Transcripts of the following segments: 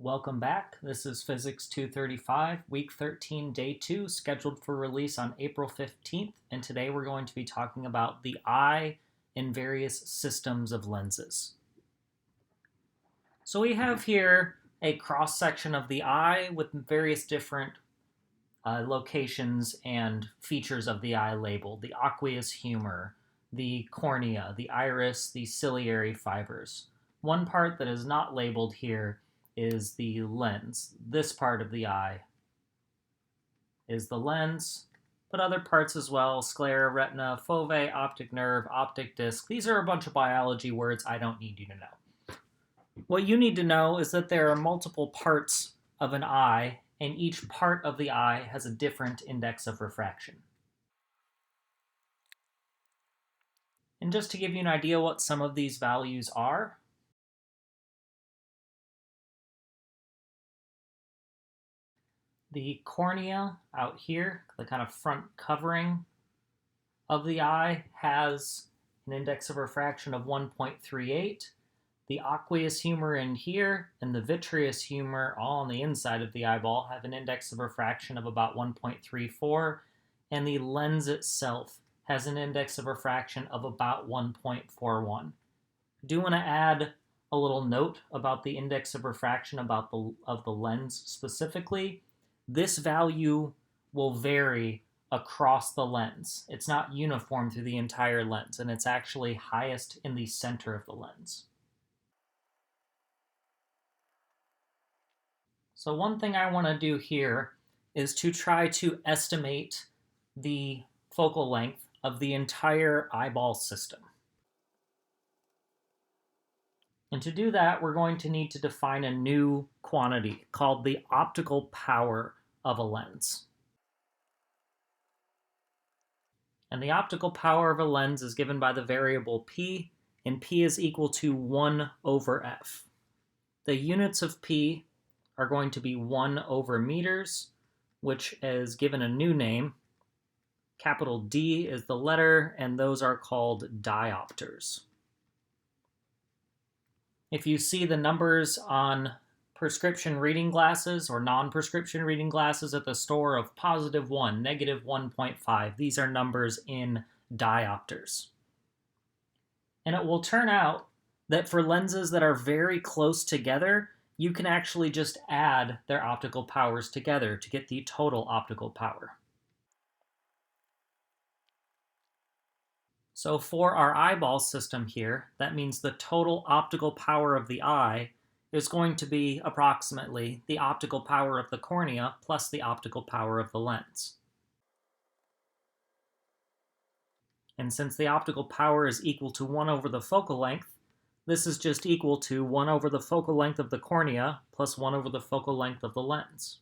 Welcome back. This is Physics 235, Week 13, Day 2, scheduled for release on April 15th, and today we're going to be talking about the eye and various systems of lenses. So we have here a cross-section of the eye with various different locations and features of the eye labeled: the aqueous humor, the cornea, the iris, the ciliary fibers. One part that is not labeled here is the lens. This part of the eye is the lens, but other parts as well: sclera, retina, fovea, optic nerve, optic disc. These are a bunch of biology words I don't need you to know. What you need to know is that there are multiple parts of an eye, and each part of the eye has a different index of refraction. And just to give you an idea what some of these values are, the cornea out here, the kind of front covering of the eye, has an index of refraction of 1.38. The aqueous humor in here and the vitreous humor, all on the inside of the eyeball, have an index of refraction of about 1.34, and the lens itself has an index of refraction of about 1.41. I do want to add a little note about the index of refraction of the lens specifically. This value will vary across the lens. It's not uniform through the entire lens, and it's actually highest in the center of the lens. So one thing I want to do here is to try to estimate the focal length of the entire eyeball system. And to do that, we're going to need to define a new quantity called the optical power of a lens. And the optical power of a lens is given by the variable p, and p is equal to 1 over f. The units of p are going to be 1 over meters, which is given a new name. Capital D is the letter, and those are called diopters. If you see the numbers on prescription reading glasses or non-prescription reading glasses at the store of +1, -1.5, these are numbers in diopters. And it will turn out that for lenses that are very close together, you can actually just add their optical powers together to get the total optical power. So for our eyeball system here, that means the total optical power of the eye is going to be approximately the optical power of the cornea plus the optical power of the lens. And since the optical power is equal to 1 over the focal length, this is just equal to 1 over the focal length of the cornea plus 1 over the focal length of the lens.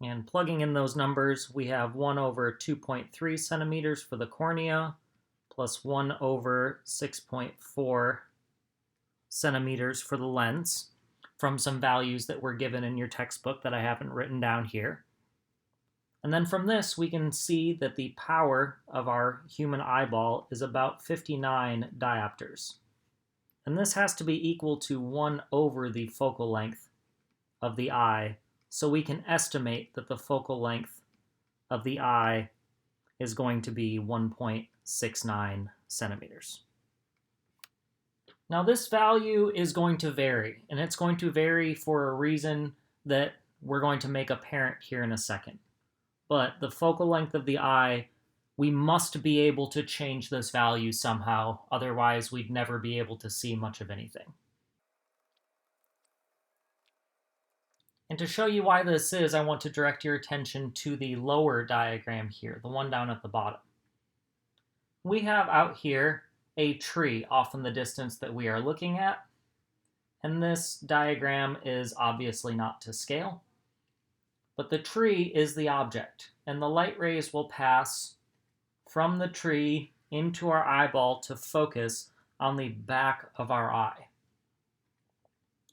And plugging in those numbers, we have 1 over 2.3 centimeters for the cornea plus 1 over 6.4 centimeters for the lens, from some values that were given in your textbook that I haven't written down here. And then from this, we can see that the power of our human eyeball is about 59 diopters. And this has to be equal to 1 over the focal length of the eye, so we can estimate that the focal length of the eye is going to be 1.69 centimeters. Now this value is going to vary, and it's going to vary for a reason that we're going to make apparent here in a second. But the focal length of the eye, we must be able to change this value somehow, otherwise we'd never be able to see much of anything. And to show you why this is, I want to direct your attention to the lower diagram here, the one down at the bottom. We have out here a tree off in the distance that we are looking at, and this diagram is obviously not to scale. But the tree is the object, and the light rays will pass from the tree into our eyeball to focus on the back of our eye.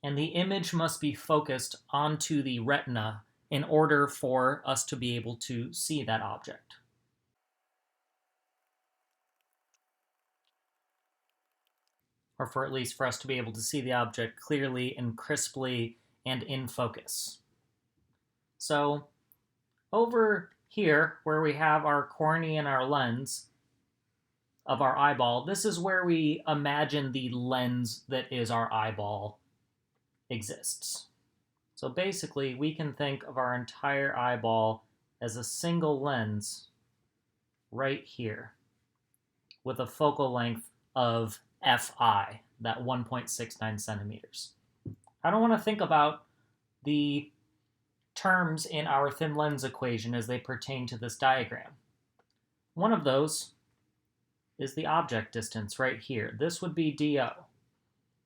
And the image must be focused onto the retina in order for us to be able to see that object. or for at least for us to be able to see the object clearly and crisply and in focus. So over here, where we have our cornea and our lens of our eyeball, this is where we imagine the lens that is our eyeball exists. So basically, we can think of our entire eyeball as a single lens right here with a focal length of Fi, that 1.69 centimeters. I don't want to think about the terms in our thin lens equation as they pertain to this diagram. One of those is the object distance right here. This would be DO.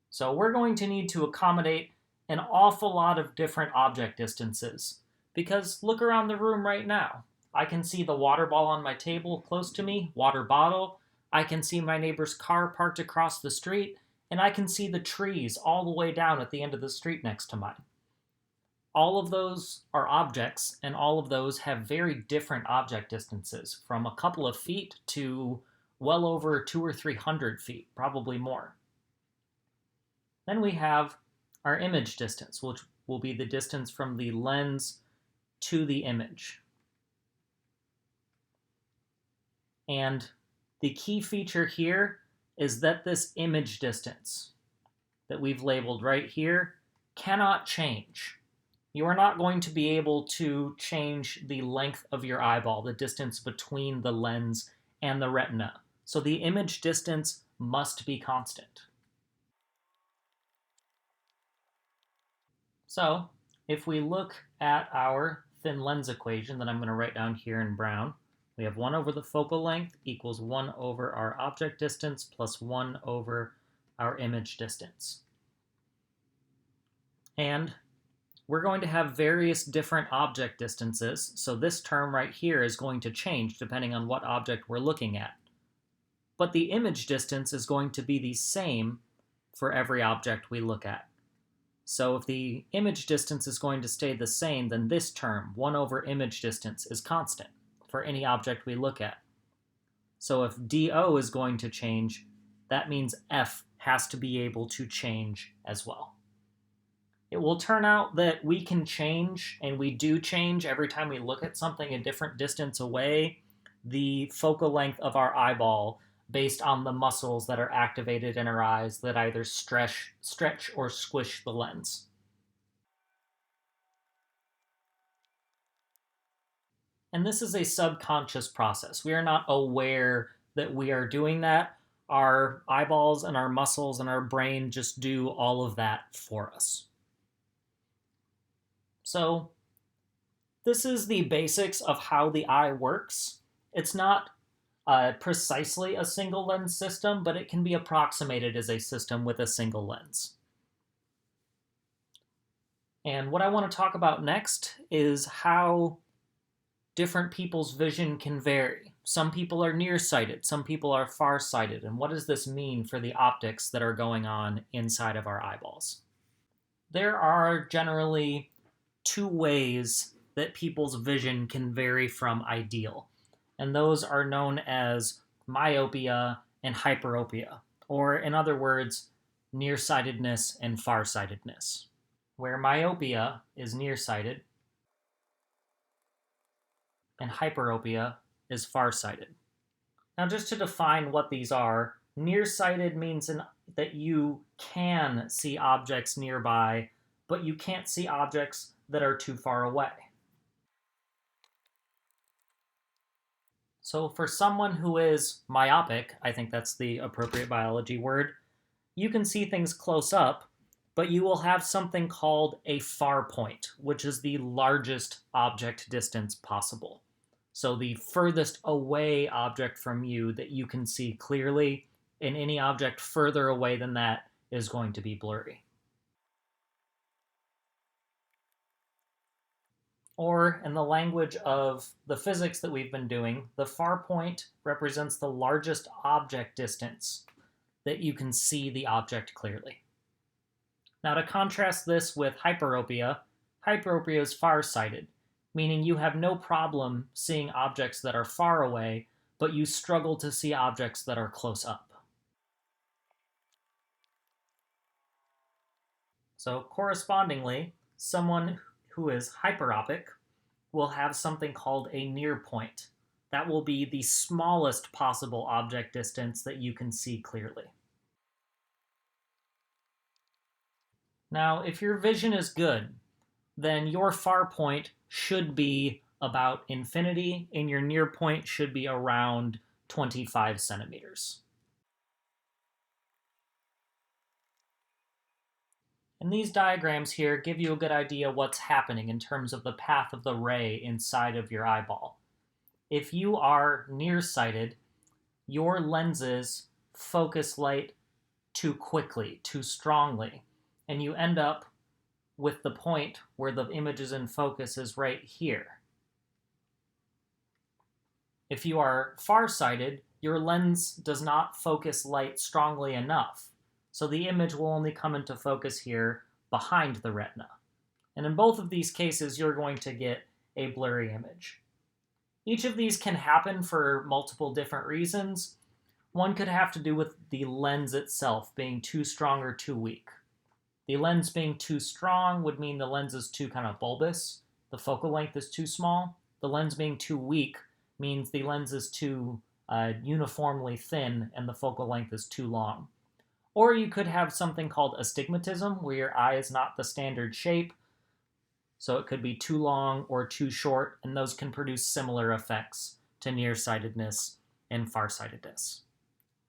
So we're going to need to accommodate an awful lot of different object distances, because look around the room right now. I can see the water ball on my table close to me, water bottle. I can see my neighbor's car parked across the street, and I can see the trees all the way down at the end of the street next to mine. All of those are objects, and all of those have very different object distances, from a couple of feet to well over 200 or 300 feet, probably more. Then we have our image distance, which will be the distance from the lens to the image. And the key feature here is that this image distance that we've labeled right here cannot change. You are not going to be able to change the length of your eyeball, the distance between the lens and the retina. So the image distance must be constant. So if we look at our thin lens equation that I'm going to write down here in brown, we have 1 over the focal length equals 1 over our object distance plus 1 over our image distance. And we're going to have various different object distances, so this term right here is going to change depending on what object we're looking at. But the image distance is going to be the same for every object we look at. So if the image distance is going to stay the same, then this term, 1 over image distance, is constant for any object we look at. So if DO is going to change, that means F has to be able to change as well. It will turn out that we can change, and we do change every time we look at something a different distance away, the focal length of our eyeball based on the muscles that are activated in our eyes that either stretch or squish the lens. And this is a subconscious process. We are not aware that we are doing that. Our eyeballs and our muscles and our brain just do all of that for us. So this is the basics of how the eye works. It's not precisely a single lens system, but it can be approximated as a system with a single lens. And what I want to talk about next is how different people's vision can vary. Some people are nearsighted, some people are farsighted, and what does this mean for the optics that are going on inside of our eyeballs? There are generally 2 ways that people's vision can vary from ideal, and those are known as myopia and hyperopia, or in other words, nearsightedness and farsightedness, where myopia is nearsighted and hyperopia is farsighted. Now, just to define what these are, nearsighted means that you can see objects nearby, but you can't see objects that are too far away. So for someone who is myopic, I think that's the appropriate biology word, you can see things close up, but you will have something called a far point, which is the largest object distance possible. So the furthest away object from you that you can see clearly, and any object further away than that is going to be blurry. Or, in the language of the physics that we've been doing, the far point represents the largest object distance that you can see the object clearly. Now, to contrast this with hyperopia, hyperopia is farsighted, meaning you have no problem seeing objects that are far away, but you struggle to see objects that are close up. So correspondingly, someone who is hyperopic will have something called a near point. That will be the smallest possible object distance that you can see clearly. Now, if your vision is good, then your far point should be about infinity, and your near point should be around 25 centimeters. And these diagrams here give you a good idea what's happening in terms of the path of the ray inside of your eyeball. If you are nearsighted, your lenses focus light too quickly, too strongly, and you end up with the point where the image is in focus is right here. If you are farsighted, your lens does not focus light strongly enough, so the image will only come into focus here behind the retina. And in both of these cases, you're going to get a blurry image. Each of these can happen for multiple different reasons. One could have to do with the lens itself being too strong or too weak. The lens being too strong would mean the lens is too kind of bulbous, the focal length is too small. The lens being too weak means the lens is too uniformly thin and the focal length is too long. Or you could have something called astigmatism, where your eye is not the standard shape, so it could be too long or too short, and those can produce similar effects to nearsightedness and farsightedness.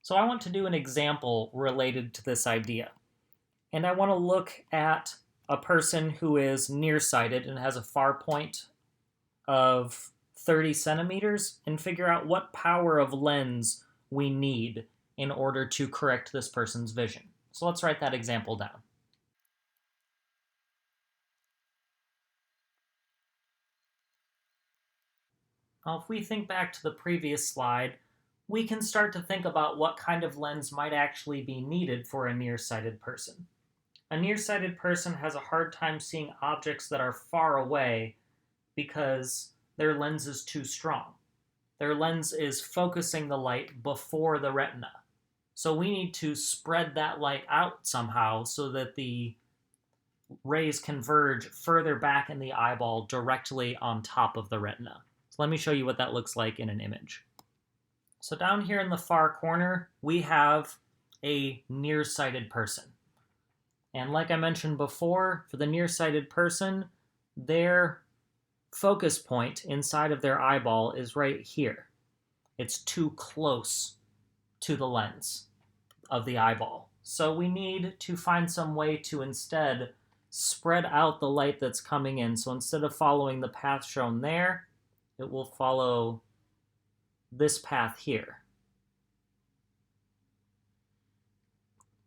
So I want to do an example related to this idea. And I want to look at a person who is nearsighted and has a far point of 30 centimeters and figure out what power of lens we need in order to correct this person's vision. So let's write that example down. Now, if we think back to the previous slide, we can start to think about what kind of lens might actually be needed for a nearsighted person. A nearsighted person has a hard time seeing objects that are far away because their lens is too strong. Their lens is focusing the light before the retina. So we need to spread that light out somehow so that the rays converge further back in the eyeball directly on top of the retina. So let me show you what that looks like in an image. So down here in the far corner, we have a nearsighted person. And like I mentioned before, for the nearsighted person, their focus point inside of their eyeball is right here. It's too close to the lens of the eyeball. So we need to find some way to instead spread out the light that's coming in. So instead of following the path shown there, it will follow this path here.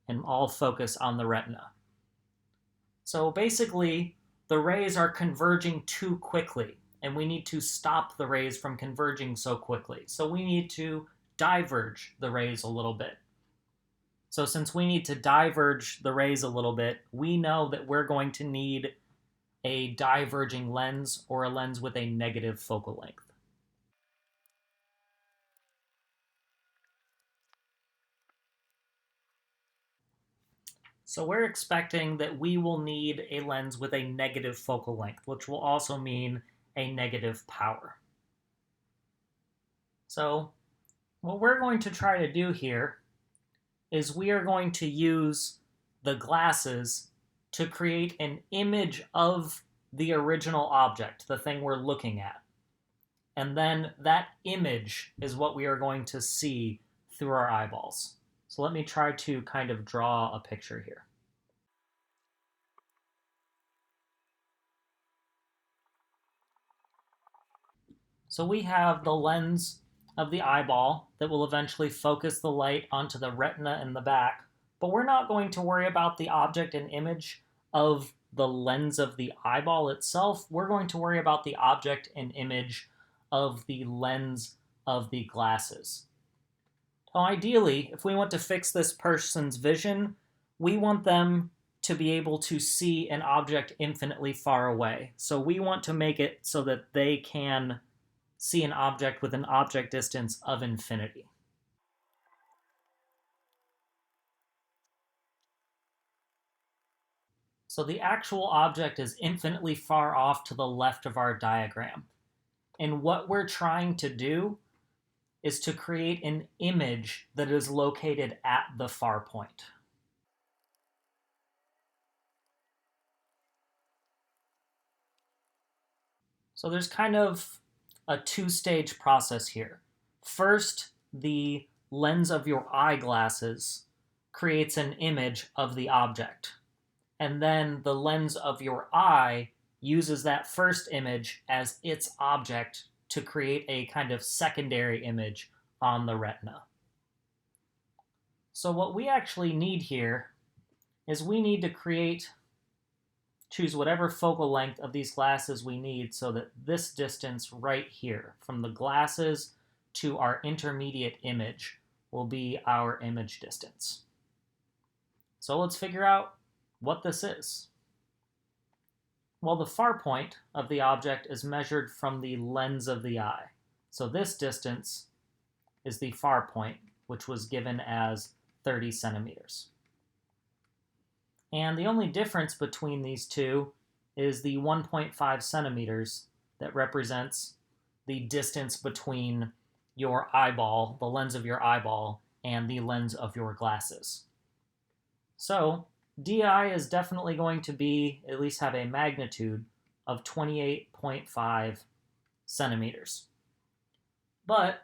And all focus on the retina. So basically, the rays are converging too quickly, and we need to stop the rays from converging so quickly. So we need to diverge the rays a little bit. So since we need to diverge the rays a little bit, we know that we're going to need a diverging lens or a lens with a negative focal length. So we're expecting that we will need a lens with a negative focal length, which will also mean a negative power. So what we're going to try to do here is we are going to use the glasses to create an image of the original object, the thing we're looking at. And then that image is what we are going to see through our eyeballs. So let me try to kind of draw a picture here. So we have the lens of the eyeball that will eventually focus the light onto the retina in the back, but we're not going to worry about the object and image of the lens of the eyeball itself. We're going to worry about the object and image of the lens of the glasses. So ideally, if we want to fix this person's vision, we want them to be able to see an object infinitely far away. So we want to make it so that they can see an object with an object distance of infinity. So the actual object is infinitely far off to the left of our diagram. And what we're trying to do is to create an image that is located at the far point. So there's kind of a two-stage process here. First, the lens of your eyeglasses creates an image of the object. And then the lens of your eye uses that first image as its object to create a kind of secondary image on the retina. So what we actually need here is we need to choose whatever focal length of these glasses we need so that this distance right here from the glasses to our intermediate image will be our image distance. So let's figure out what this is. Well, the far point of the object is measured from the lens of the eye. So this distance is the far point, which was given as 30 centimeters. And the only difference between these two is the 1.5 centimeters that represents the distance between your eyeball, the lens of your eyeball, and the lens of your glasses. So DI is definitely going to be, at least have a magnitude of 28.5 centimeters. But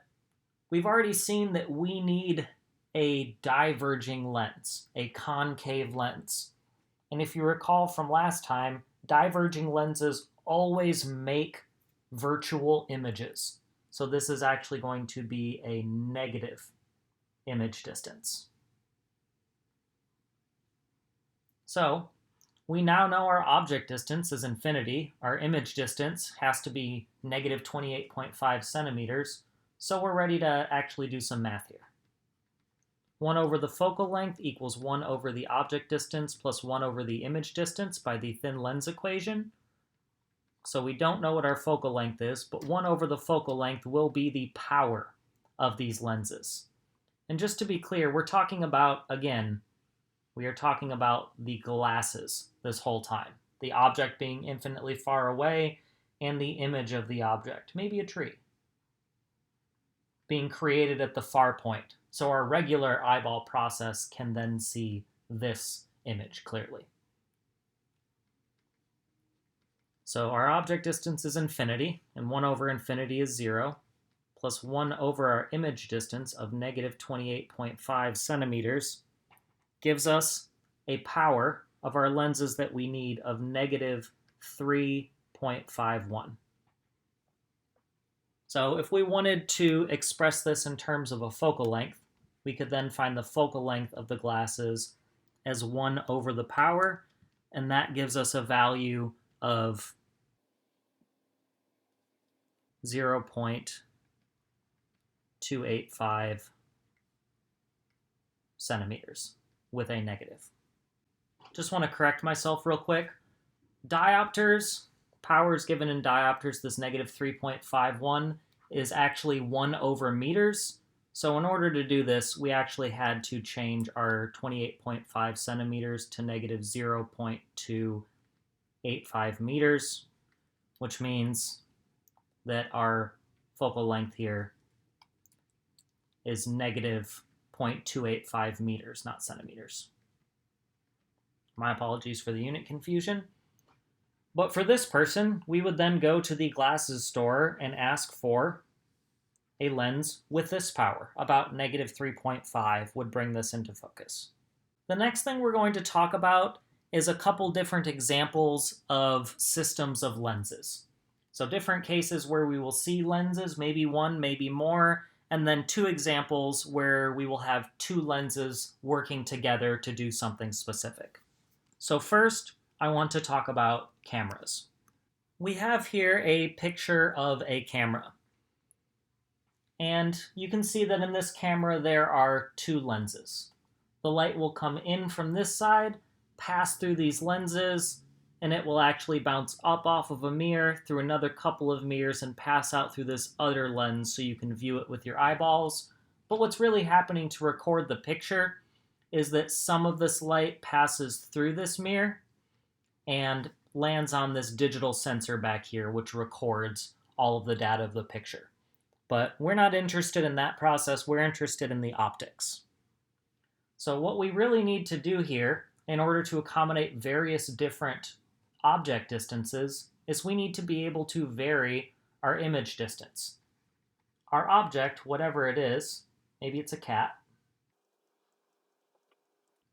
we've already seen that we need a diverging lens, a concave lens. And if you recall from last time, diverging lenses always make virtual images. So this is actually going to be a negative image distance. So we now know our object distance is infinity. Our image distance has to be negative 28.5 centimeters. So we're ready to actually do some math here. 1 over the focal length equals 1 over the object distance plus 1 over the image distance by the thin lens equation. So we don't know what our focal length is, but 1 over the focal length will be the power of these lenses. And just to be clear, we're talking about, again, we are talking about the glasses this whole time. The object being infinitely far away and the image of the object, maybe a tree, being created at the far point. So our regular eyeball process can then see this image clearly. So our object distance is infinity, and 1 over infinity is 0, plus 1 over our image distance of negative 28.5 centimeters gives us a power of our lenses that we need of negative 3.51. So if we wanted to express this in terms of a focal length, we could then find the focal length of the glasses as 1 over the power, and that gives us a value of 0.285 centimeters with a negative. Just want to correct myself real quick. Diopters, power is given in diopters, this negative 3.51 is actually 1 over meters. So in order to do this, we actually had to change our 28.5 centimeters to negative 0.285 meters, which means that our focal length here is negative 0.285 meters, not centimeters. My apologies for the unit confusion. But for this person, we would then go to the glasses store and ask for a lens with this power. About negative 3.5 would bring this into focus. The next thing we're going to talk about is a couple different examples of systems of lenses. So different cases where we will see lenses, maybe one, maybe more, and then 2 examples where we will have 2 lenses working together to do something specific. So first, I want to talk about cameras. We have here a picture of a camera. And you can see that in this camera there are 2 lenses. The light will come in from this side, pass through these lenses, and it will actually bounce up off of a mirror through another couple of mirrors and pass out through this other lens so you can view it with your eyeballs. But what's really happening to record the picture is that some of this light passes through this mirror, and lands on this digital sensor back here, which records all of the data of the picture. But we're not interested in that process, we're interested in the optics. So what we really need to do here, in order to accommodate various different object distances, is we need to be able to vary our image distance. Our object, whatever it is, maybe it's a cat,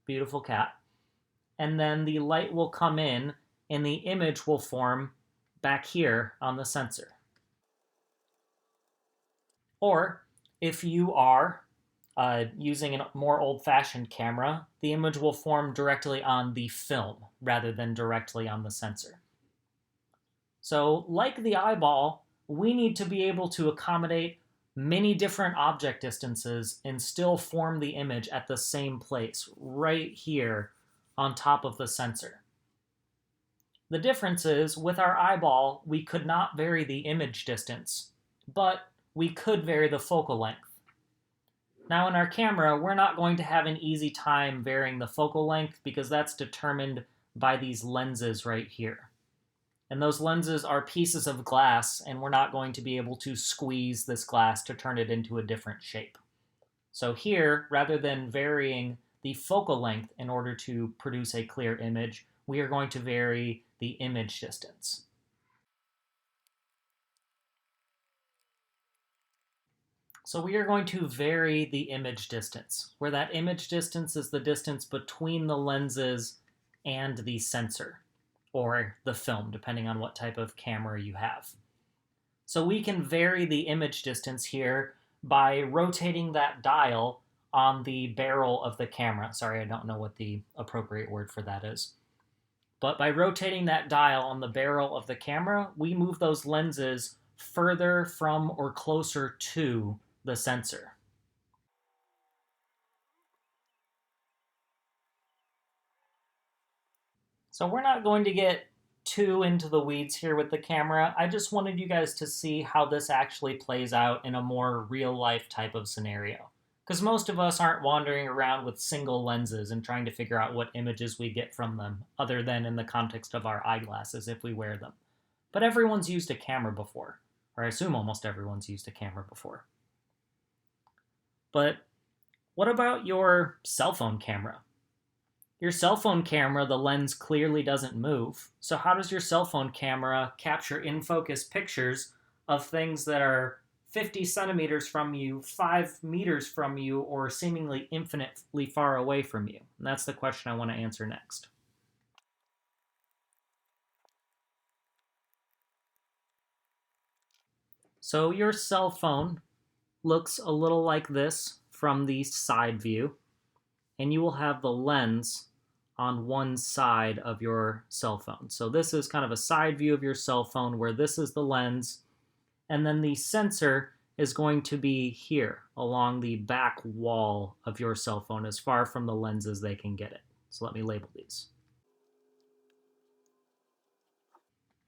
beautiful cat, and then the light will come in and the image will form back here on the sensor. Or if you are using a more old-fashioned camera, the image will form directly on the film rather than directly on the sensor. So like the eyeball, we need to be able to accommodate many different object distances and still form the image at the same place, right here on top of the sensor. The difference is, with our eyeball, we could not vary the image distance, but we could vary the focal length. Now in our camera, we're not going to have an easy time varying the focal length because that's determined by these lenses right here. And those lenses are pieces of glass, and we're not going to be able to squeeze this glass to turn it into a different shape. So here, rather than varying the focal length in order to produce a clear image, we are going to vary the image distance. So we are going to vary the image distance, where that image distance is the distance between the lenses and the sensor, or the film, depending on what type of camera you have. So we can vary the image distance here by rotating that dial on the barrel of the camera. Sorry, I don't know what the appropriate word for that is. But by rotating that dial on the barrel of the camera, we move those lenses further from or closer to the sensor. So we're not going to get too into the weeds here with the camera. I just wanted you guys to see how this actually plays out in a more real life type of scenario. Because most of us aren't wandering around with single lenses and trying to figure out what images we get from them, other than in the context of our eyeglasses if we wear them. But everyone's used a camera before, or I assume almost everyone's used a camera before. But what about your cell phone camera? Your cell phone camera, the lens clearly doesn't move. So how does your cell phone camera capture in-focus pictures of things that are 50 centimeters from you, 5 meters from you, or seemingly infinitely far away from you? And that's the question I want to answer next. So your cell phone looks a little like this from the side view, and you will have the lens on one side of your cell phone. So this is kind of a side view of your cell phone where this is the lens, and then the sensor is going to be here along the back wall of your cell phone, as far from the lens as they can get it. So let me label these.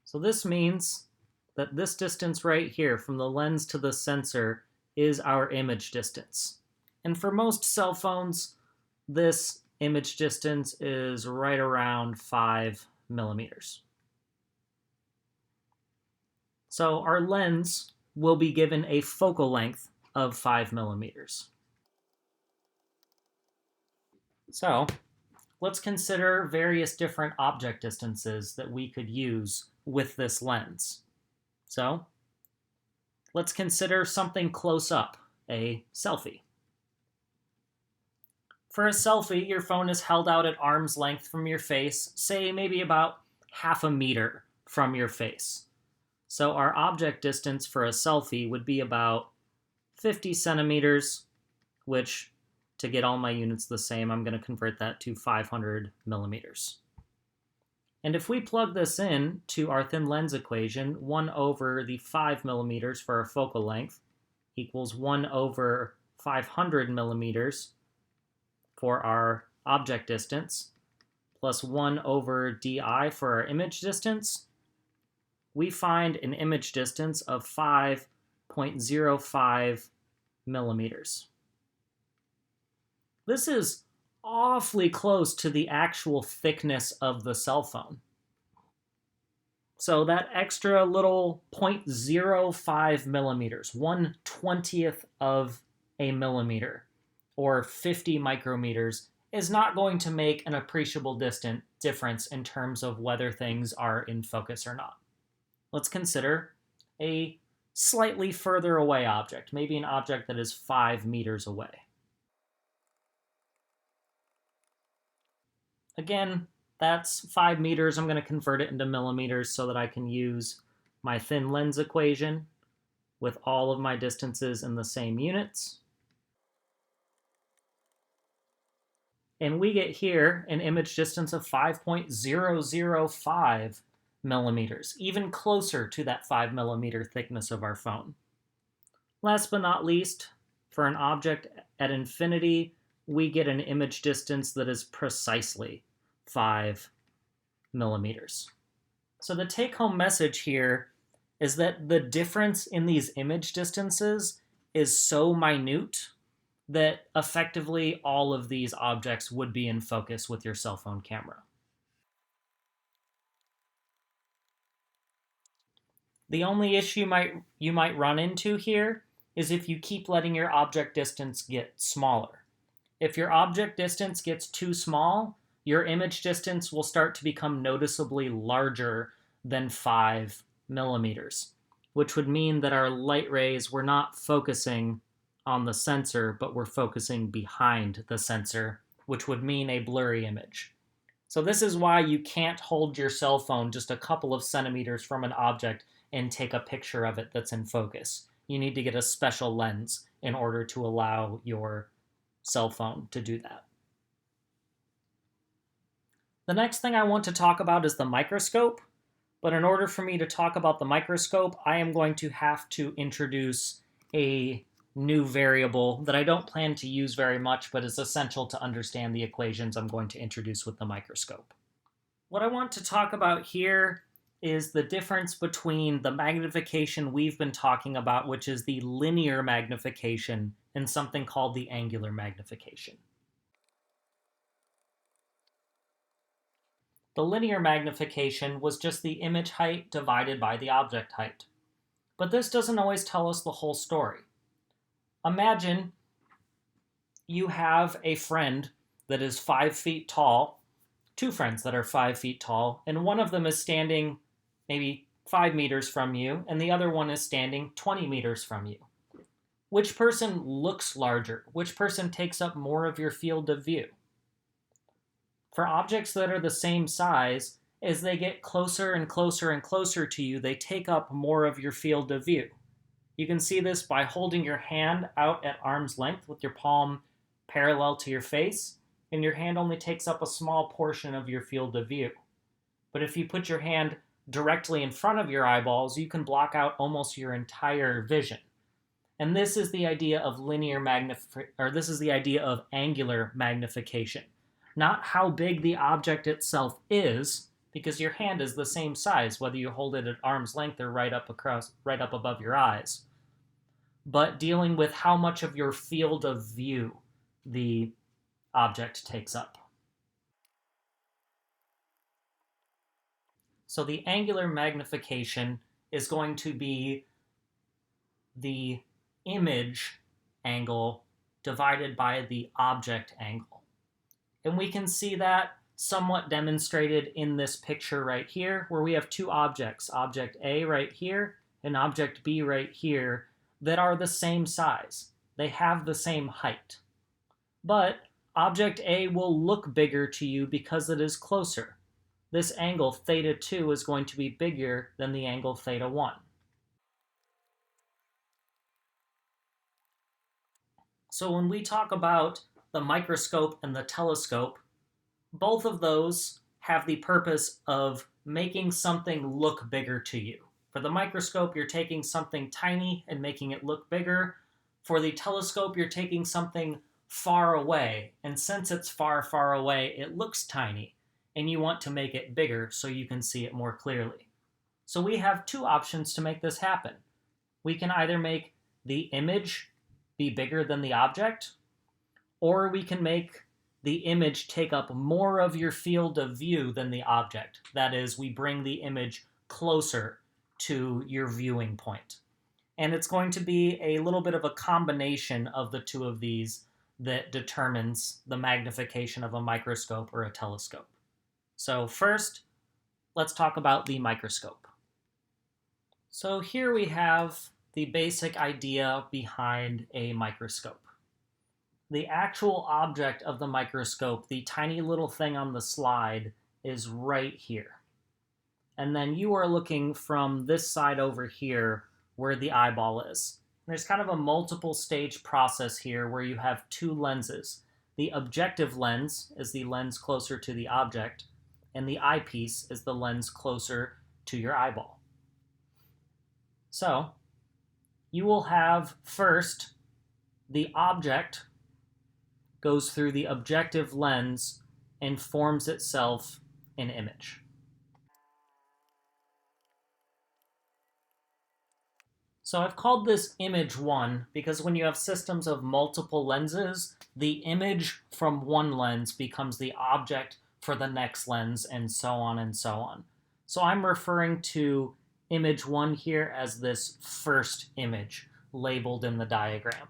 So this means that this distance right here from the lens to the sensor is our image distance. And for most cell phones, this image distance is right around 5 millimeters. So our lens will be given a focal length of 5 millimeters. So let's consider various different object distances that we could use with this lens. So let's consider something close up, a selfie. For a selfie, your phone is held out at arm's length from your face, say maybe about half a meter from your face. So our object distance for a selfie would be about 50 centimeters, which, to get all my units the same, I'm going to convert that to 500 millimeters. And if we plug this in to our thin lens equation, 1 over the 5 millimeters for our focal length equals 1 over 500 millimeters for our object distance, plus 1 over di for our image distance, we find an image distance of 5.05 millimeters. This is awfully close to the actual thickness of the cell phone. So that extra little 0.05 millimeters, 1/20th of a millimeter, or 50 micrometers, is not going to make an appreciable difference in terms of whether things are in focus or not. Let's consider a slightly further away object, maybe an object that is 5 meters away. Again, that's 5 meters. I'm going to convert it into millimeters so that I can use my thin lens equation with all of my distances in the same units. And we get here an image distance of 5.005 millimeters, even closer to that 5 millimeter thickness of our phone. Last but not least, for an object at infinity, we get an image distance that is precisely 5 millimeters. So the take-home message here is that the difference in these image distances is so minute that effectively all of these objects would be in focus with your cell phone camera. The only issue you might run into here is if you keep letting your object distance get smaller. If your object distance gets too small, your image distance will start to become noticeably larger than 5 millimeters, which would mean that our light rays were not focusing on the sensor, but we're focusing behind the sensor, which would mean a blurry image. So this is why you can't hold your cell phone just a couple of centimeters from an object and take a picture of it that's in focus. You need to get a special lens in order to allow your cell phone to do that. The next thing I want to talk about is the microscope, but in order for me to talk about the microscope, I am going to have to introduce a new variable that I don't plan to use very much, but is essential to understand the equations I'm going to introduce with the microscope. What I want to talk about here is the difference between the magnification we've been talking about, which is the linear magnification, and something called the angular magnification. The linear magnification was just the image height divided by the object height. But this doesn't always tell us the whole story. Imagine you have a friend that is 5 feet tall, two friends that are 5 feet tall, and one of them is standing maybe 5 meters from you, and the other one is standing 20 meters from you. Which person looks larger? Which person takes up more of your field of view? For objects that are the same size, as they get closer and closer and closer to you, they take up more of your field of view. You can see this by holding your hand out at arm's length with your palm parallel to your face, and your hand only takes up a small portion of your field of view. But if you put your hand directly in front of your eyeballs, you can block out almost your entire vision. And this is the idea of this is the idea of angular magnification. Not how big the object itself is, because your hand is the same size whether you hold it at arm's length or right up above your eyes, but dealing with how much of your field of view the object takes up. So the angular magnification is going to be the image angle divided by the object angle. And we can see that somewhat demonstrated in this picture right here, where we have two objects, object A right here and object B right here, that are the same size. They have the same height. But object A will look bigger to you because it is closer. This angle, theta 2, is going to be bigger than the angle theta 1. So when we talk about the microscope and the telescope, both of those have the purpose of making something look bigger to you. For the microscope, you're taking something tiny and making it look bigger. For the telescope, you're taking something far away, and since it's far, far away, it looks tiny, and you want to make it bigger so you can see it more clearly. So we have two options to make this happen. We can either make the image be bigger than the object, or we can make the image take up more of your field of view than the object. That is, we bring the image closer to your viewing point. And it's going to be a little bit of a combination of the two of these that determines the magnification of a microscope or a telescope. So first, let's talk about the microscope. So here we have the basic idea behind a microscope. The actual object of the microscope, the tiny little thing on the slide, is right here. And then you are looking from this side over here where the eyeball is. There's kind of a multiple stage process here where you have two lenses. The objective lens is the lens closer to the object, and the eyepiece is the lens closer to your eyeball. So you will have first the object goes through the objective lens and forms itself an image. So I've called this image 1 because when you have systems of multiple lenses, the image from one lens becomes the object for the next lens, and so on and so on. So I'm referring to image 1 here as this first image labeled in the diagram.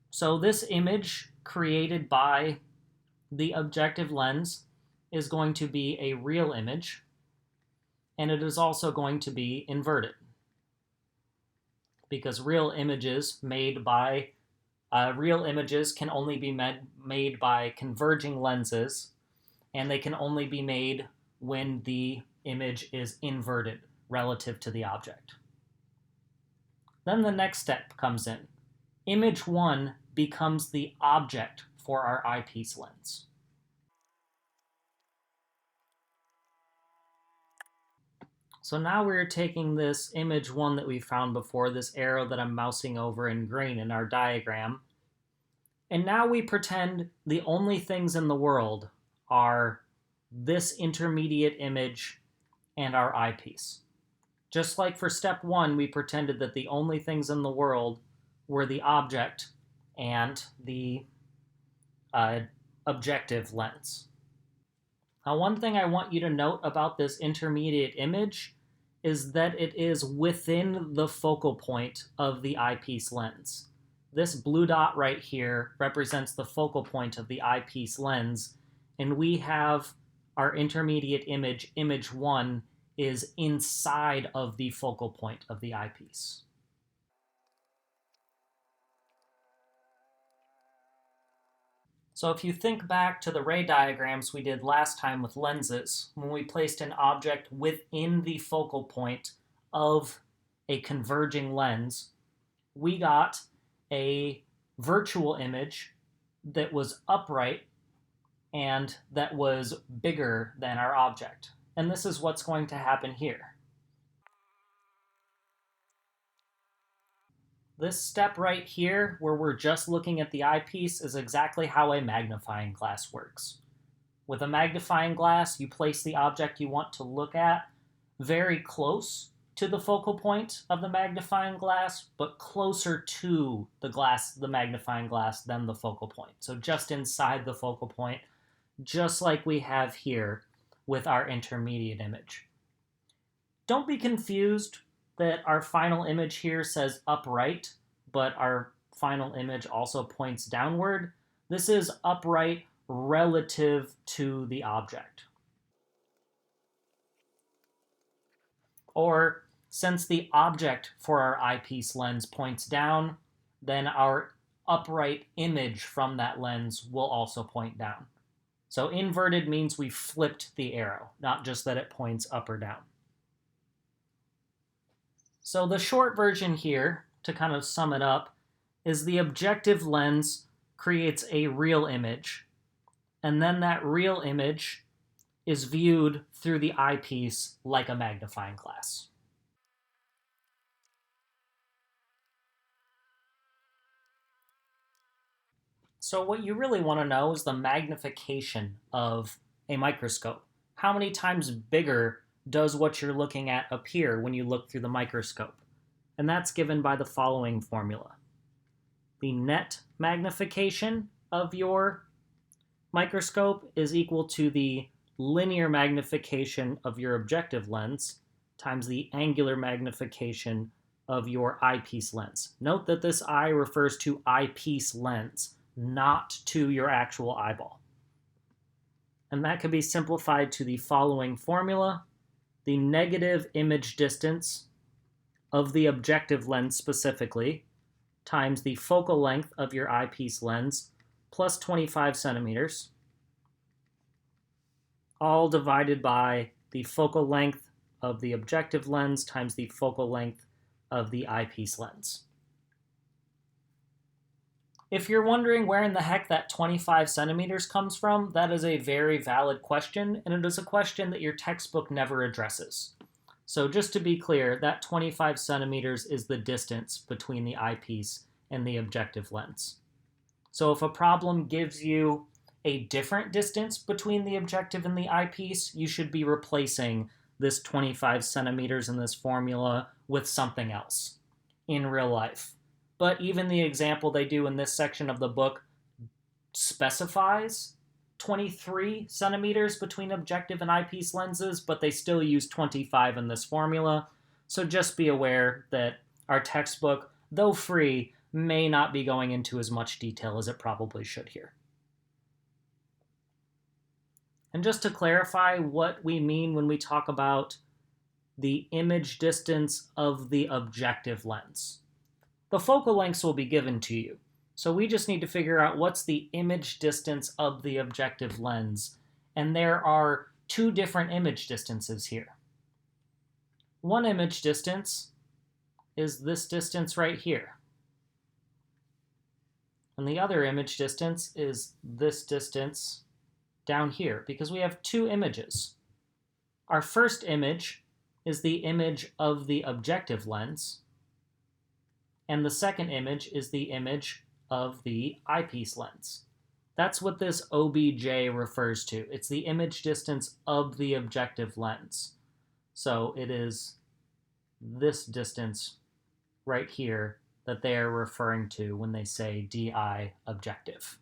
So this image created by the objective lens is going to be a real image, and it is also going to be inverted, because real images can only be made by converging lenses, and they can only be made when the image is inverted relative to the object. Then the next step comes in. Image 1 becomes the object for our eyepiece lens. So now we're taking this image 1 that we found before, this arrow that I'm mousing over in green in our diagram, and now we pretend the only things in the world are this intermediate image and our eyepiece. Just like for step 1, we pretended that the only things in the world were the object and the objective lens. Now, one thing I want you to note about this intermediate image is that it is within the focal point of the eyepiece lens. This blue dot right here represents the focal point of the eyepiece lens, and we have our intermediate image, image 1, is inside of the focal point of the eyepiece. So if you think back to the ray diagrams we did last time with lenses, when we placed an object within the focal point of a converging lens, we got a virtual image that was upright and that was bigger than our object. And this is what's going to happen here. This step right here, where we're just looking at the eyepiece, is exactly how a magnifying glass works. With a magnifying glass, you place the object you want to look at very close to the focal point of the magnifying glass, but closer to the magnifying glass than the focal point. So just inside the focal point, just like we have here with our intermediate image. Don't be confused that our final image here says upright, but our final image also points downward. This is upright relative to the object. Or, since the object for our eyepiece lens points down, then our upright image from that lens will also point down. So inverted means we flipped the arrow, not just that it points up or down. So the short version here, to kind of sum it up, is the objective lens creates a real image, and then that real image is viewed through the eyepiece like a magnifying glass. So what you really want to know is the magnification of a microscope. How many times bigger does what you're looking at appear when you look through the microscope? And that's given by the following formula. The net magnification of your microscope is equal to the linear magnification of your objective lens times the angular magnification of your eyepiece lens. Note that this I refers to eyepiece lens, not to your actual eyeball. And that can be simplified to the following formula. The negative image distance of the objective lens specifically times the focal length of your eyepiece lens plus 25 centimeters, all divided by the focal length of the objective lens times the focal length of the eyepiece lens. If you're wondering where in the heck that 25 centimeters comes from, that is a very valid question, and it is a question that your textbook never addresses. So just to be clear, that 25 centimeters is the distance between the eyepiece and the objective lens. So if a problem gives you a different distance between the objective and the eyepiece, you should be replacing this 25 centimeters in this formula with something else in real life. But even the example they do in this section of the book specifies 23 centimeters between objective and eyepiece lenses, but they still use 25 in this formula. So just be aware that our textbook, though free, may not be going into as much detail as it probably should here. And just to clarify what we mean when we talk about the image distance of the objective lens. The focal lengths will be given to you. So we just need to figure out what's the image distance of the objective lens. And there are two different image distances here. One image distance is this distance right here. And the other image distance is this distance down here, because we have two images. Our first image is the image of the objective lens, and the second image is the image of the eyepiece lens. That's what this OBJ refers to. It's the image distance of the objective lens. So it is this distance right here that they are referring to when they say DI objective.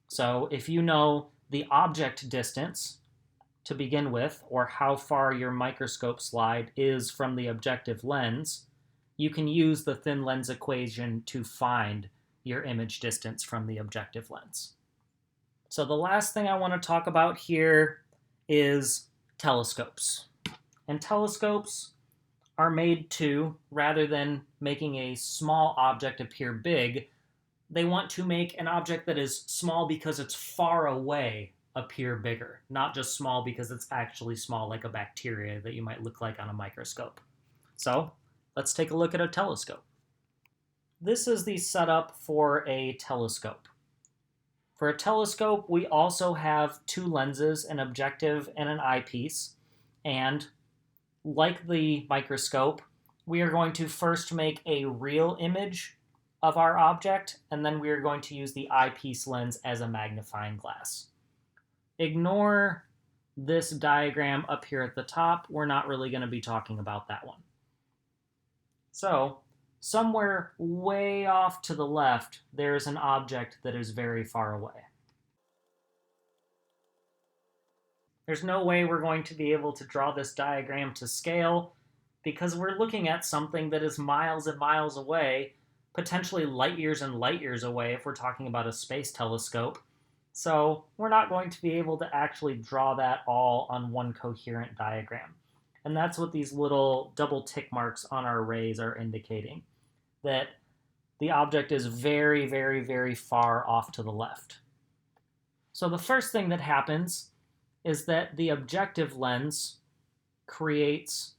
So if you know the object distance to begin with, or how far your microscope slide is from the objective lens, you can use the thin lens equation to find your image distance from the objective lens. So the last thing I want to talk about here is telescopes. And telescopes are made to, rather than making a small object appear big, they want to make an object that is small because it's far away appear bigger, not just small because it's actually small like a bacteria that you might look like on a microscope. So let's take a look at a telescope. This is the setup for a telescope. For a telescope, we also have two lenses, an objective and an eyepiece. And like the microscope, we are going to first make a real image of our object, and then we are going to use the eyepiece lens as a magnifying glass. Ignore this diagram up here at the top. We're not really going to be talking about that one. So, somewhere way off to the left, there is an object that is very far away. There's no way we're going to be able to draw this diagram to scale because we're looking at something that is miles and miles away, potentially light years and light years away if we're talking about a space telescope. So we're not going to be able to actually draw that all on one coherent diagram. And that's what these little double tick marks on our rays are indicating, that the object is very, very, very far off to the left. So the first thing that happens is that the objective lens creates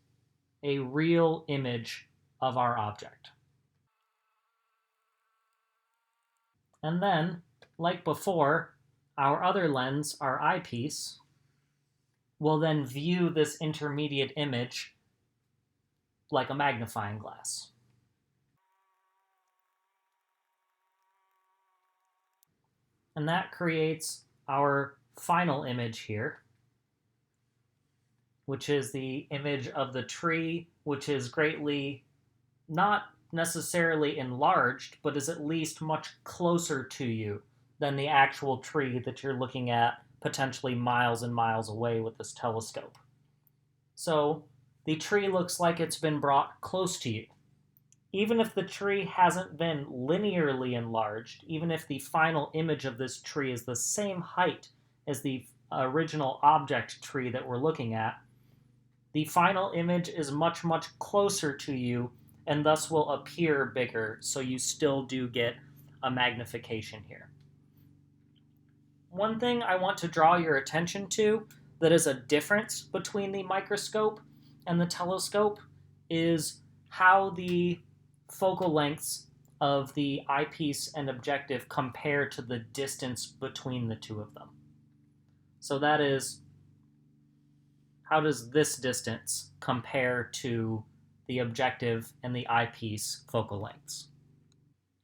a real image of our object. And then, like before, our other lens, our eyepiece, will then view this intermediate image like a magnifying glass. And that creates our final image here, which is the image of the tree, which is greatly not necessarily enlarged, but is at least much closer to you than the actual tree that you're looking at potentially miles and miles away with this telescope. So the tree looks like it's been brought close to you. Even if the tree hasn't been linearly enlarged, even if the final image of this tree is the same height as the original object tree that we're looking at, the final image is much, much closer to you and thus will appear bigger, so you still do get a magnification here. One thing I want to draw your attention to that is a difference between the microscope and the telescope is how the focal lengths of the eyepiece and objective compare to the distance between the two of them. So that is, how does this distance compare to the objective and the eyepiece focal lengths?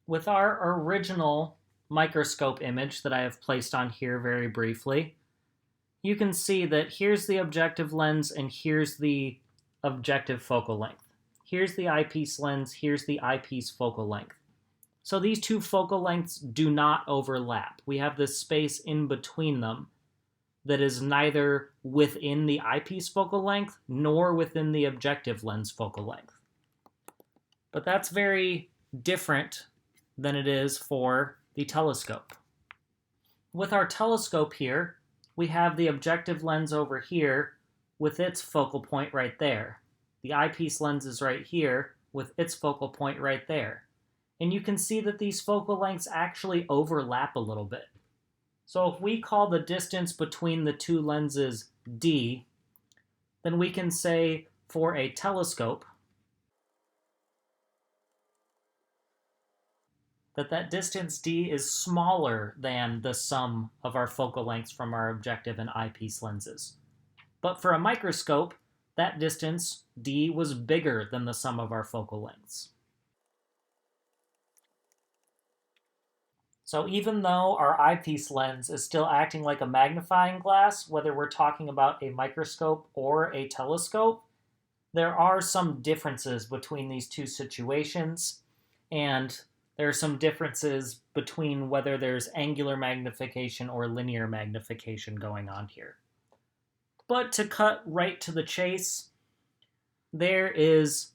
With our original microscope image that I have placed on here very briefly, you can see that here's the objective lens and here's the objective focal length. Here's the eyepiece lens, here's the eyepiece focal length. So these two focal lengths do not overlap. We have this space in between them that is neither within the eyepiece focal length nor within the objective lens focal length. But that's very different than it is for the telescope. With our telescope here, we have the objective lens over here with its focal point right there. The eyepiece lens is right here with its focal point right there. And you can see that these focal lengths actually overlap a little bit. So if we call the distance between the two lenses d, then we can say for a telescope that distance d is smaller than the sum of our focal lengths from our objective and eyepiece lenses. But for a microscope, that distance d was bigger than the sum of our focal lengths. So even though our eyepiece lens is still acting like a magnifying glass, whether we're talking about a microscope or a telescope, there are some differences between these two situations, and there are some differences between whether there's angular magnification or linear magnification going on here. But to cut right to the chase, there is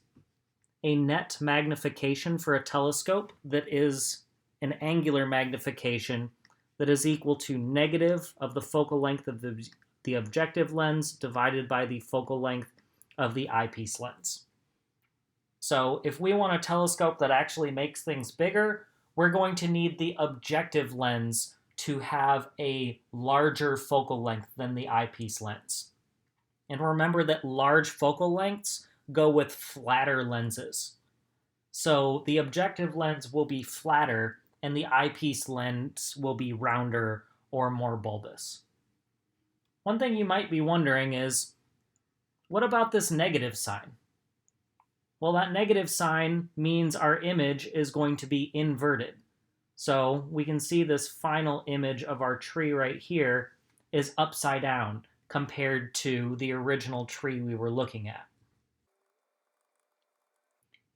a net magnification for a telescope that is an angular magnification that is equal to negative of the focal length of the objective lens divided by the focal length of the eyepiece lens. So if we want a telescope that actually makes things bigger, we're going to need the objective lens to have a larger focal length than the eyepiece lens. And remember that large focal lengths go with flatter lenses. So the objective lens will be flatter and the eyepiece lens will be rounder or more bulbous. One thing you might be wondering is, what about this negative sign? Well, that negative sign means our image is going to be inverted. So we can see this final image of our tree right here is upside down compared to the original tree we were looking at.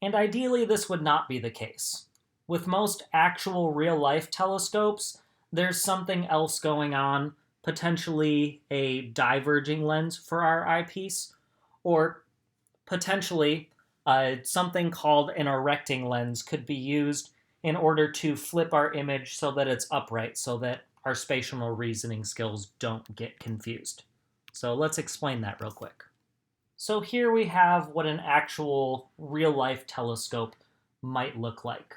And ideally, this would not be the case. With most actual real-life telescopes, there's something else going on, potentially a diverging lens for our eyepiece, or potentially something called an erecting lens could be used in order to flip our image so that it's upright, so that our spatial reasoning skills don't get confused. So let's explain that real quick. So here we have what an actual real-life telescope might look like.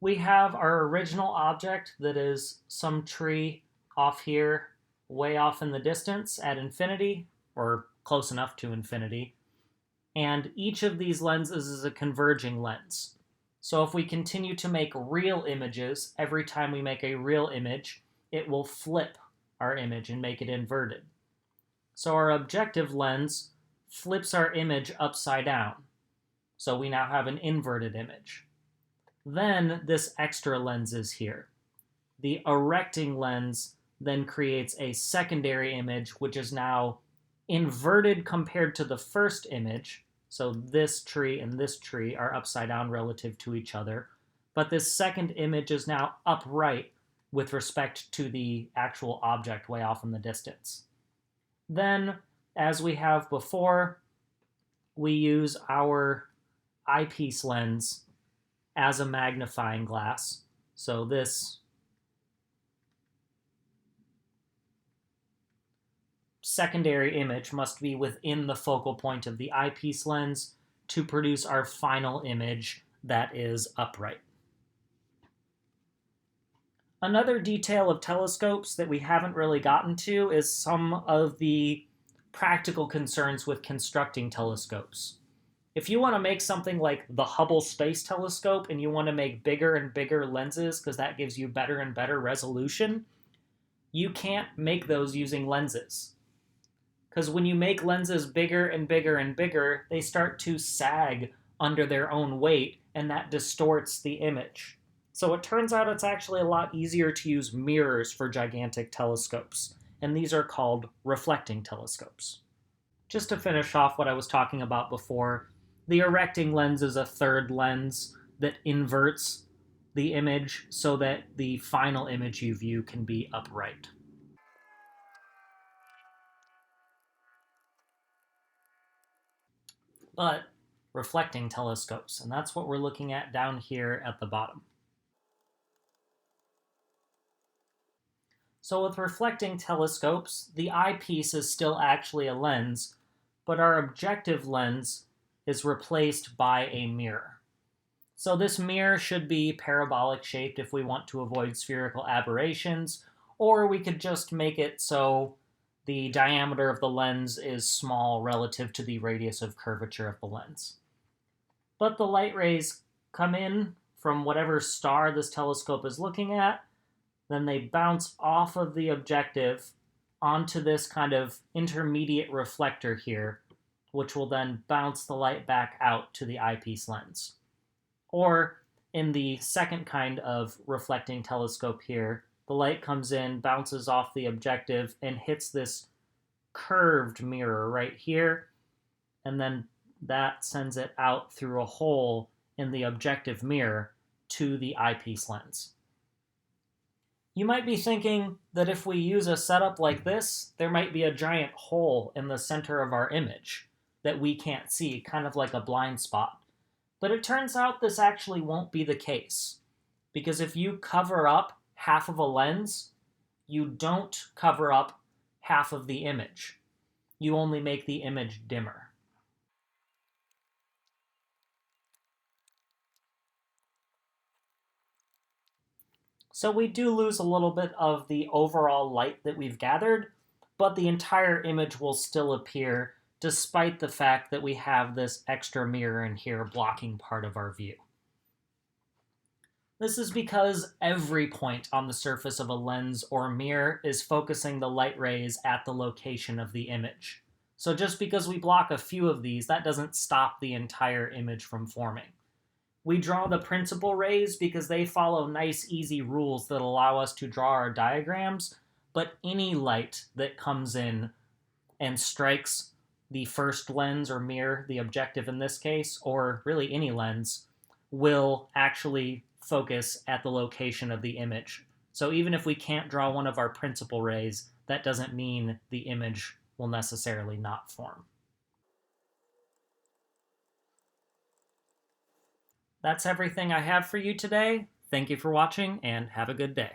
We have our original object that is some tree off here, way off in the distance at infinity, or close enough to infinity. And each of these lenses is a converging lens. So if we continue to make real images, every time we make a real image, it will flip our image and make it inverted. So our objective lens flips our image upside down. So we now have an inverted image. Then this extra lens is here. The erecting lens then creates a secondary image, which is now inverted compared to the first image. So this tree and this tree are upside down relative to each other. But this second image is now upright with respect to the actual object way off in the distance. Then, as we have before, we use our eyepiece lens as a magnifying glass. So this secondary image must be within the focal point of the eyepiece lens to produce our final image that is upright. Another detail of telescopes that we haven't really gotten to is some of the practical concerns with constructing telescopes. If you want to make something like the Hubble Space Telescope and you want to make bigger and bigger lenses because that gives you better and better resolution, you can't make those using lenses. Because when you make lenses bigger and bigger and bigger, they start to sag under their own weight, and that distorts the image. So it turns out it's actually a lot easier to use mirrors for gigantic telescopes, and these are called reflecting telescopes. Just to finish off what I was talking about before, the erecting lens is a third lens that inverts the image so that the final image you view can be upright. But reflecting telescopes, and that's what we're looking at down here at the bottom. So with reflecting telescopes, the eyepiece is still actually a lens, but our objective lens is replaced by a mirror. So this mirror should be parabolic shaped if we want to avoid spherical aberrations, or we could just make it so the diameter of the lens is small relative to the radius of curvature of the lens. But the light rays come in from whatever star this telescope is looking at, then they bounce off of the objective onto this kind of intermediate reflector here, which will then bounce the light back out to the eyepiece lens. Or in the second kind of reflecting telescope here, the light comes in, bounces off the objective, and hits this curved mirror right here, and then that sends it out through a hole in the objective mirror to the eyepiece lens. You might be thinking that if we use a setup like this, there might be a giant hole in the center of our image that we can't see, kind of like a blind spot. But it turns out this actually won't be the case, because if you cover up half of a lens, you don't cover up half of the image. You only make the image dimmer. So we do lose a little bit of the overall light that we've gathered, but the entire image will still appear despite the fact that we have this extra mirror in here blocking part of our view. This is because every point on the surface of a lens or mirror is focusing the light rays at the location of the image. So just because we block a few of these, that doesn't stop the entire image from forming. We draw the principal rays because they follow nice, easy rules that allow us to draw our diagrams, but any light that comes in and strikes the first lens or mirror, the objective in this case, or really any lens, will actually focus at the location of the image. So even if we can't draw one of our principal rays, that doesn't mean the image will necessarily not form. That's everything I have for you today. Thank you for watching, and have a good day.